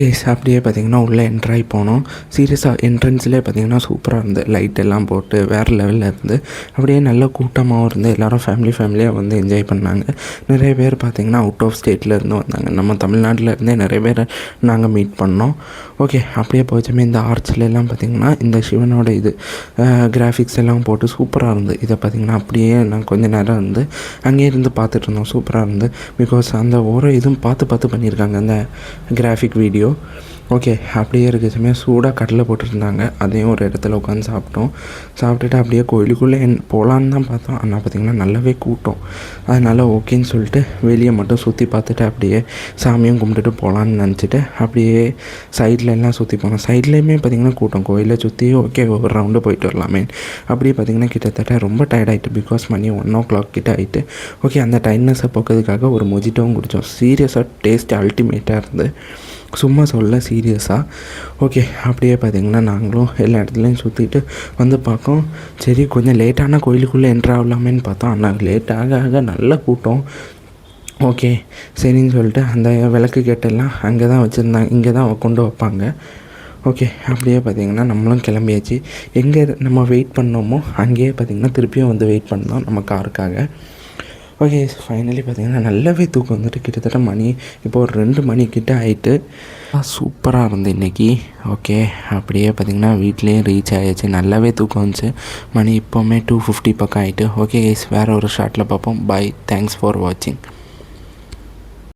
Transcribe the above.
அப்படியே பார்த்திங்கன்னா உள்ளே என்ட்ராகி போனோம். சீரியஸாக என்ட்ரன்ஸ்லேயே பார்த்திங்கன்னா சூப்பராக இருந்து லைட் எல்லாம் போட்டு வேறு லெவலில் இருந்து அப்படியே நல்ல கூட்டமாகவும் இருந்து எல்லோரும் ஃபேமிலியாக வந்து என்ஜாய் பண்ணாங்க. நிறைய பேர் பார்த்திங்கன்னா அவுட் ஆஃப் ஸ்டேட்லேருந்து வந்தாங்க. நம்ம தமிழ்நாட்டில் இருந்தே நிறைய பேர் நாங்கள் மீட் பண்ணோம். ஓகே, அப்படியே போச்சுமே இந்த ஆர்ச்லாம் பார்த்திங்கன்னா இந்த சிவனோட இது கிராஃபிக்ஸ் எல்லாம் போட்டு சூப்பராக இருந்து இதை பார்த்திங்கன்னா அப்படியே நான் கொஞ்சம் நேரம் இருந்து அங்கேயே இருந்து பார்த்துட்டு இருந்தோம். சூப்பராக இருந்து பிகாஸ் அந்த ஒரு இதுவும் பார்த்து பண்ணியிருக்காங்க அந்த கிராஃபிக் வீடியோ. ஓகே, அப்படியே இருக்குச்சுமே சூடாக கட்டில் போட்டுருந்தாங்க. அதையும் ஒரு இடத்துல உட்காந்து சாப்பிட்டுட்டு அப்படியே கோயிலுக்குள்ளே போகலான்னு தான் பார்த்தோம். ஆனால் பார்த்திங்கன்னா நல்லாவே கூட்டம். அதனால் ஓகேன்னு சொல்லிட்டு வெளியே மட்டும் சுற்றி பார்த்துட்டு அப்படியே சாமியும் கும்பிட்டுட்டு போகலான்னு நினச்சிட்டு அப்படியே சைடில் எல்லாம் சுற்றி போனோம். சைட்லேயுமே பார்த்திங்கன்னா கூட்டம். கோயிலை சுற்றி ஓகே ஒரு ரவுண்டு போயிட்டு வரலாமே அப்படி பார்த்திங்கன்னா கிட்டத்தட்ட ரொம்ப டயர்டாகிட்டு. பிகாஸ் மணி 1 o'clock கிட்ட ஆகிட்டு. ஓகே, அந்த டயர்ட்னஸை போக்கிறதுக்காக ஒரு மொஜிட்டோவும் குடித்தோம். சீரியஸாக டேஸ்ட் அல்டிமேட்டாக இருந்து சும்மா சொல்ல சீரியஸாக. ஓகே, அப்படியே பார்த்திங்கன்னா நாங்களும் எல்லா இடத்துலையும் சுற்றிட்டு வந்து பார்க்கோம். சரி கொஞ்சம் லேட்டான கோயிலுக்குள்ளே என்ட்ராகலாமேன்னு பார்த்தோம். ஆனால் லேட் ஆக நல்ல கூட்டம். ஓகே சரின்னு சொல்லிட்டு அந்த விளக்கு கேட்டெல்லாம் அங்கே தான் வச்சுருந்தாங்க, இங்கே தான் கொண்டு வைப்பாங்க. ஓகே, அப்படியே பார்த்திங்கன்னா நம்மளும் கிளம்பியாச்சு. எங்கே நம்ம வெயிட் பண்ணோமோ அங்கேயே பார்த்திங்கன்னா திருப்பியும் வந்து வெயிட் பண்ணோம் நம்ம காருக்காக. ஓகே, ஃபைனலி பார்த்திங்கன்னா நல்லாவே தூக்கம் வந்துட்டு கிட்டத்தட்ட மணி இப்போ ஒரு 2 மணிக்கிட்ட ஆகிட்டு. சூப்பராக இருந்து இன்றைக்கி. ஓகே, அப்படியே பார்த்திங்கன்னா வீட்லேயும் ரீச் ஆகிடுச்சு. நல்லாவே தூக்கம் வந்துச்சு. மணி இப்போவுமே 2:50 பக்கம் ஆகிட்டு. ஓகே கைஸ், வேறு ஒரு ஷார்ட்டில் பார்ப்போம். பாய், தேங்க்ஸ் ஃபார் வாட்சிங்.